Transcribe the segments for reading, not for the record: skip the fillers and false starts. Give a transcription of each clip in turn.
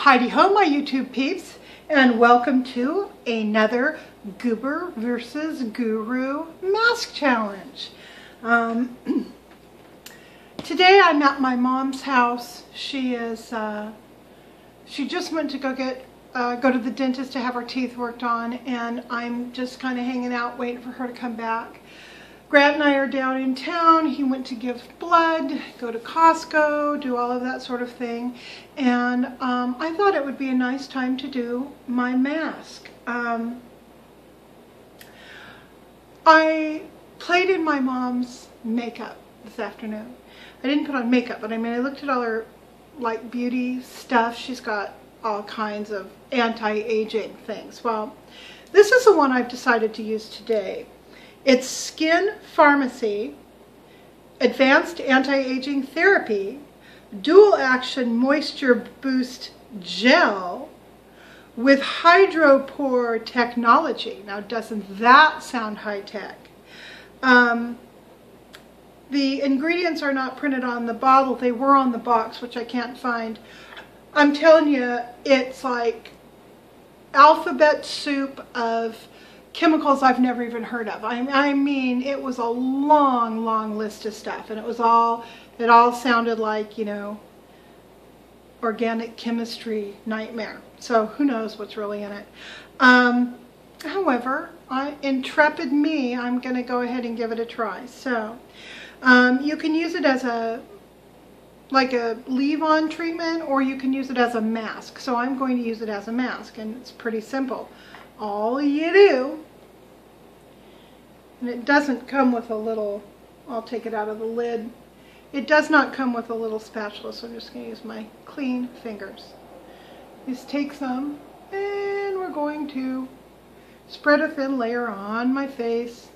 Heidi ho, my YouTube peeps, and welcome to another Goober versus Guru mask challenge. Today I'm at my mom's house. She just went to go to the dentist to have her teeth worked on, and I'm just kind of hanging out waiting for her to come back. Grant and I are down in town. He went to give blood, go to Costco, do all of that sort of thing. And I thought it would be a nice time to do my mask. I played in my mom's makeup this afternoon. I didn't put on makeup, but I mean, I looked at all her like beauty stuff. She's got all kinds of anti-aging things. Well, this is the one I've decided to use today. It's Skin Pharmacy Advanced Anti-Aging Therapy Dual Action Moisture Boost Gel with Hydropore Technology. Now, doesn't that sound high-tech? The ingredients are not printed on the bottle. They were on the box, which I can't find. I'm telling you, it's like alphabet soup of chemicals I've never even heard of. I mean, it was a long, long list of stuff, and it all sounded like, you know, organic chemistry nightmare. So who knows what's really in it. However, intrepid me, I'm going to go ahead and give it a try. So you can use it as like a leave-on treatment, or you can use it as a mask. So I'm going to use it as a mask, and it's pretty simple. All you do, and it doesn't come with a little, I'll take it out of the lid. It does not come with a little spatula, so I'm just going to use my clean fingers. Just take some, and we're going to spread a thin layer on my face.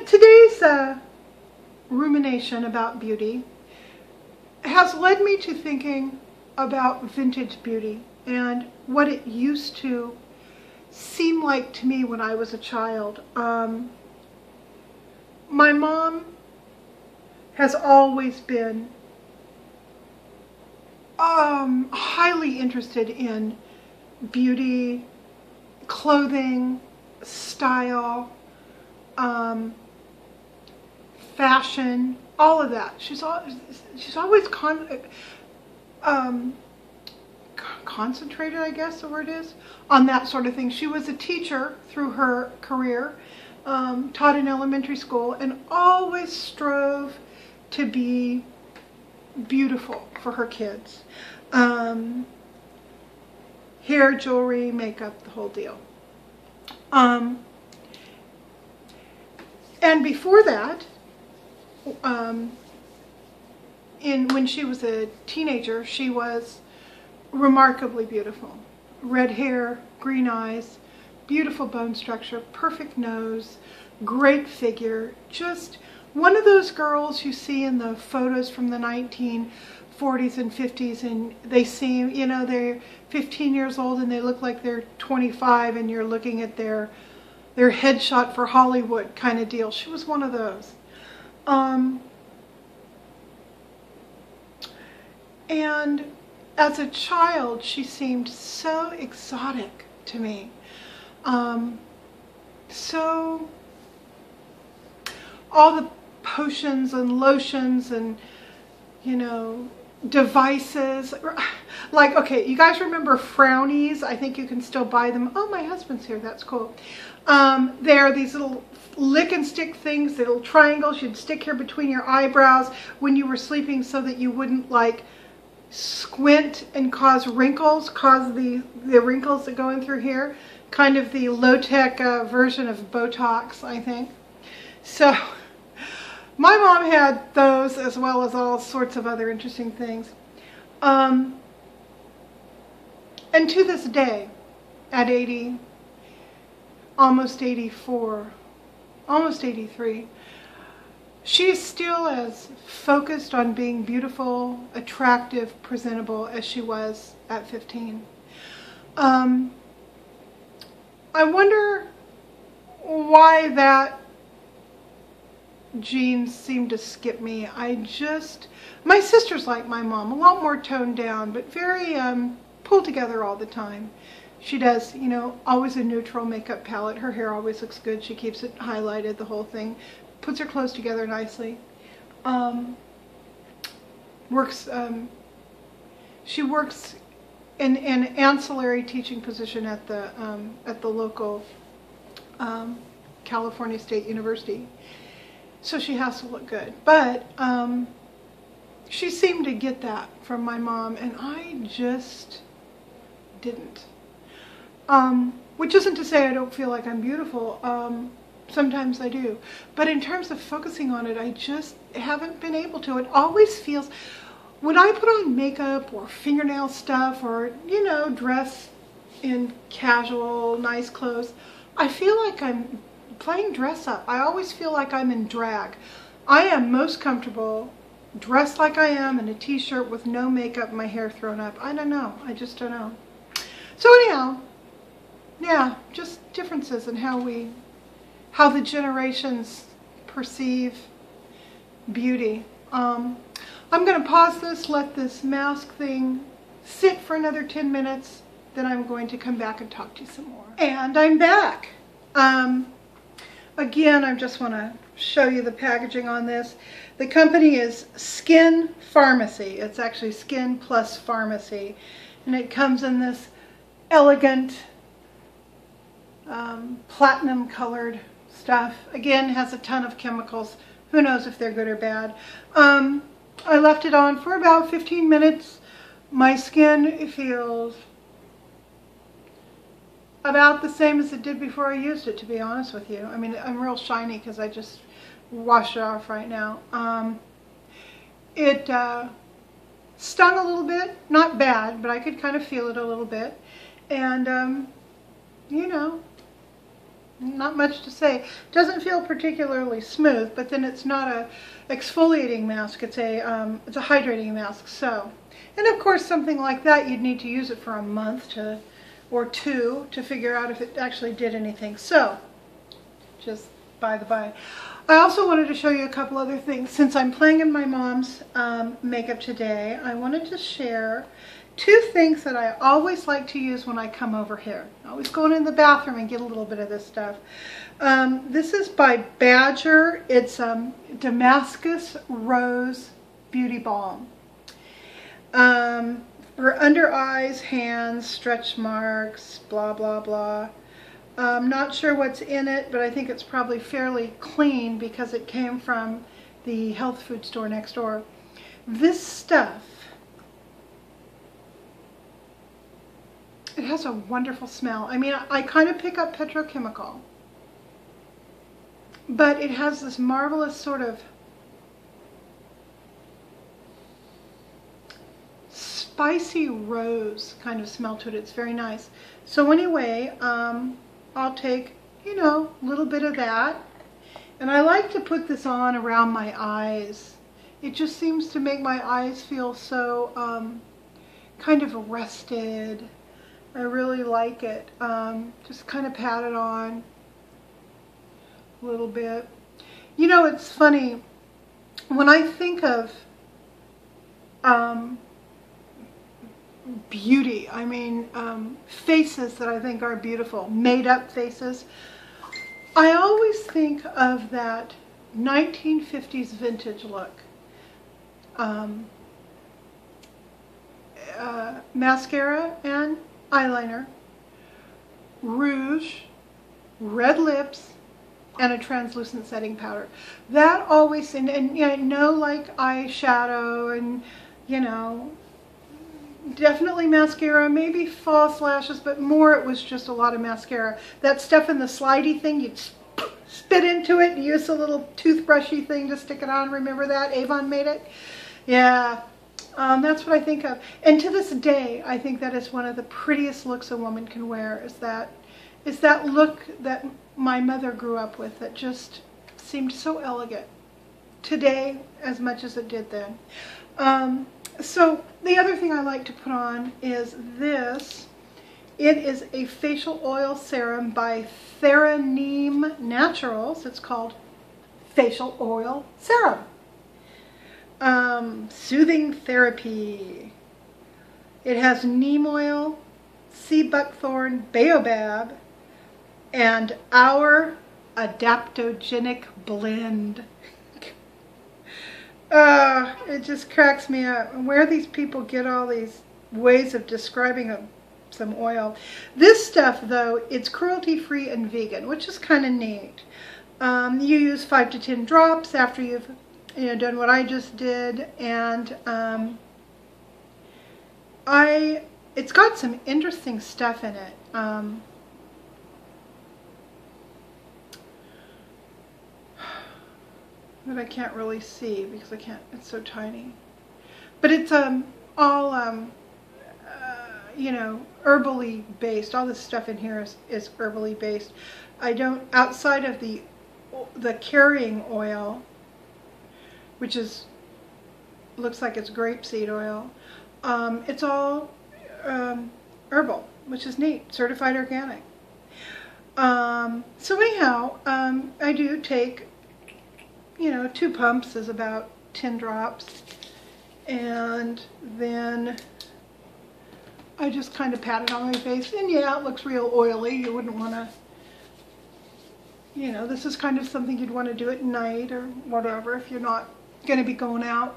Today's rumination about beauty has led me to thinking about vintage beauty and what it used to seem like to me when I was a child. My mom has always been highly interested in beauty, clothing, style, fashion, all of that. She's always concentrated, I guess the word is, on that sort of thing. She was a teacher through her career, taught in elementary school, and always strove to be beautiful for her kids. Hair, jewelry, makeup, the whole deal. And before that, when she was a teenager, she was remarkably beautiful. Red hair, green eyes, beautiful bone structure, perfect nose, great figure. Just one of those girls you see in the photos from the 1940s and 50s, and they seem, you know, they're 15 years old and they look like they're 25, and you're looking at their headshot for Hollywood kind of deal. She was one of those. And as a child, she seemed so exotic to me. So all the potions and lotions and, you know, devices. Like, okay, you guys remember Frownies? I think you can still buy them. Oh, my husband's here. That's cool. They're these little lick and stick things, little triangles you'd stick here between your eyebrows when you were sleeping, so that you wouldn't like squint and cause wrinkles, the wrinkles that go in through here. Kind of the low-tech version of Botox, I think. So my mom had those, as well as all sorts of other interesting things. And to this day, at 80, almost 84, almost 83, she is still as focused on being beautiful, attractive, presentable as she was at 15. I wonder why that genes seem to skip me. My sister's like my mom, a lot more toned down, but very pulled together all the time. She does, you know, always a neutral makeup palette. Her hair always looks good. She keeps it highlighted, the whole thing. Puts her clothes together nicely. She works in an ancillary teaching position at the local California State University. So she has to look good. But she seemed to get that from my mom, and I just didn't. Which isn't to say I don't feel like I'm beautiful. Sometimes I do. But in terms of focusing on it, I just haven't been able to. It always feels, when I put on makeup or fingernail stuff or, you know, dress in casual, nice clothes, I feel like I'm playing dress up. I always feel like I'm in drag. I am most comfortable dressed like I am in a t-shirt with no makeup, my hair thrown up. I don't know. I just don't know. So anyhow, yeah, just differences in how the generations perceive beauty. I'm going to pause this, let this mask thing sit for another 10 minutes, then I'm going to come back and talk to you some more. And I'm back. Again, I just want to show you the packaging on this. The company is Skin Pharmacy. It's actually Skin Plus Pharmacy. And it comes in this elegant platinum colored stuff. Again, has a ton of chemicals. Who knows if they're good or bad. I left it on for about 15 minutes. My skin feels about the same as it did before I used it, to be honest with you. I mean, I'm real shiny because I just washed it off right now. It stung a little bit. Not bad, but I could kind of feel it a little bit. And, you know, not much to say. Doesn't feel particularly smooth, but then it's not a exfoliating mask. It's a hydrating mask. So, and of course, something like that, you'd need to use it for a month or two to figure out if it actually did anything. So, just by the by. I also wanted to show you a couple other things. Since I'm playing in my mom's makeup today, I wanted to share two things that I always like to use when I come over here. I always go in the bathroom and get a little bit of this stuff. This is by Badger. It's Damascus Rose Beauty Balm. For under eyes, hands, stretch marks, blah, blah, blah. I'm not sure what's in it, but I think it's probably fairly clean because it came from the health food store next door. This stuff, it has a wonderful smell. I mean, I kind of pick up petrochemical, but it has this marvelous sort of spicy rose kind of smell to it. It's very nice. So anyway, I'll take, you know, a little bit of that. And I like to put this on around my eyes. It just seems to make my eyes feel so kind of rested. I really like it. Just kind of pat it on a little bit. You know, it's funny. When I think of beauty, I mean faces that I think are beautiful, made up faces, I always think of that 1950s vintage look. Mascara and eyeliner, rouge, red lips, and a translucent setting powder. That always, and you know, no like eyeshadow and, you know, definitely mascara, maybe false lashes, but more it was just a lot of mascara. That stuff in the slidey thing, you'd spit into it and use a little toothbrushy thing to stick it on. Remember that? Avon made it? Yeah. That's what I think of. And to this day, I think that is one of the prettiest looks a woman can wear, is that look that my mother grew up with that just seemed so elegant today as much as it did then. So the other thing I like to put on is this. It is a facial oil serum by Theraneem Naturals. It's called facial oil serum. Soothing therapy. It has neem oil, sea buckthorn, baobab, and our adaptogenic blend. It just cracks me up. Where these people get all these ways of describing some oil. This stuff, though, it's cruelty-free and vegan, which is kind of neat. You use 5 to 10 drops after you've done what I just did, and it's got some interesting stuff in it. That I can't really see because it's so tiny. But it's all herbally based. All this stuff in here is herbally based. I don't, outside of the carrying oil, which looks like it's grapeseed oil, it's all herbal, which is neat. Certified organic. So anyhow, I do take 2 pumps is about 10 drops, and then I just kind of pat it on my face, and yeah, it looks real oily. You wouldn't want to, this is kind of something you'd want to do at night or whatever if you're not going to be going out.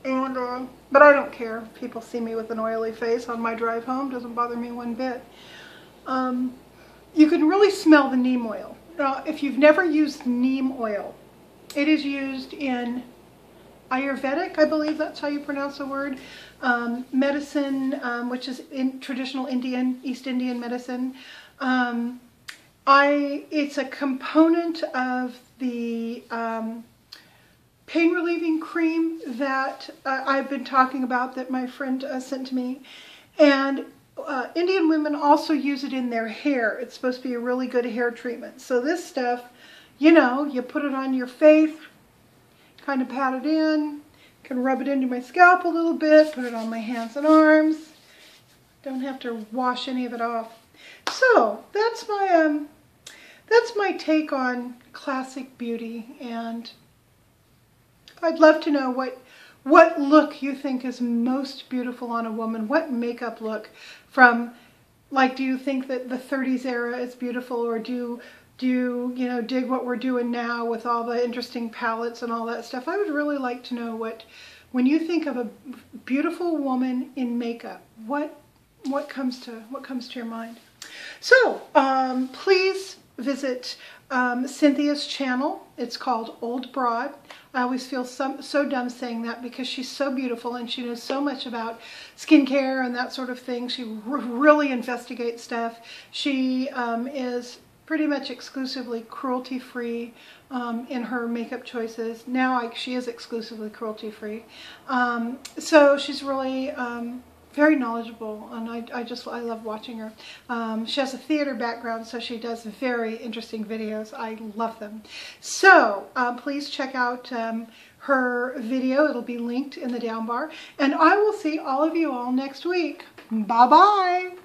And but I don't care if people see me with an oily face on my drive home. Doesn't bother me one bit. You can really smell the neem oil. Now, if you've never used neem oil, it is used in Ayurvedic, I believe that's how you pronounce the word, medicine, which is in traditional East Indian medicine. It's a component of the pain relieving cream that I've been talking about that my friend sent to me. And Indian women also use it in their hair. It's supposed to be a really good hair treatment. So this stuff, you put it on your face, kind of pat it in, can rub it into my scalp a little bit, put it on my hands and arms. Don't have to wash any of it off. So that's my take on classic beauty, and I'd love to know what look you think is most beautiful on a woman. What makeup look from, like, do you think that the 30s era is beautiful, or do you dig what we're doing now with all the interesting palettes and all that stuff? I would really like to know when you think of a beautiful woman in makeup, what comes to your mind. So please visit Cynthia's channel. It's called Old Broad. I always feel so dumb saying that because she's so beautiful and she knows so much about skincare and that sort of thing. She really investigates stuff. She is pretty much exclusively cruelty-free in her makeup choices. Now she is exclusively cruelty-free. So she's really very knowledgeable, and I love watching her. She has a theater background, so she does very interesting videos. I love them. So please check out her video. It'll be linked in the down bar. And I will see all of you all next week. Bye-bye.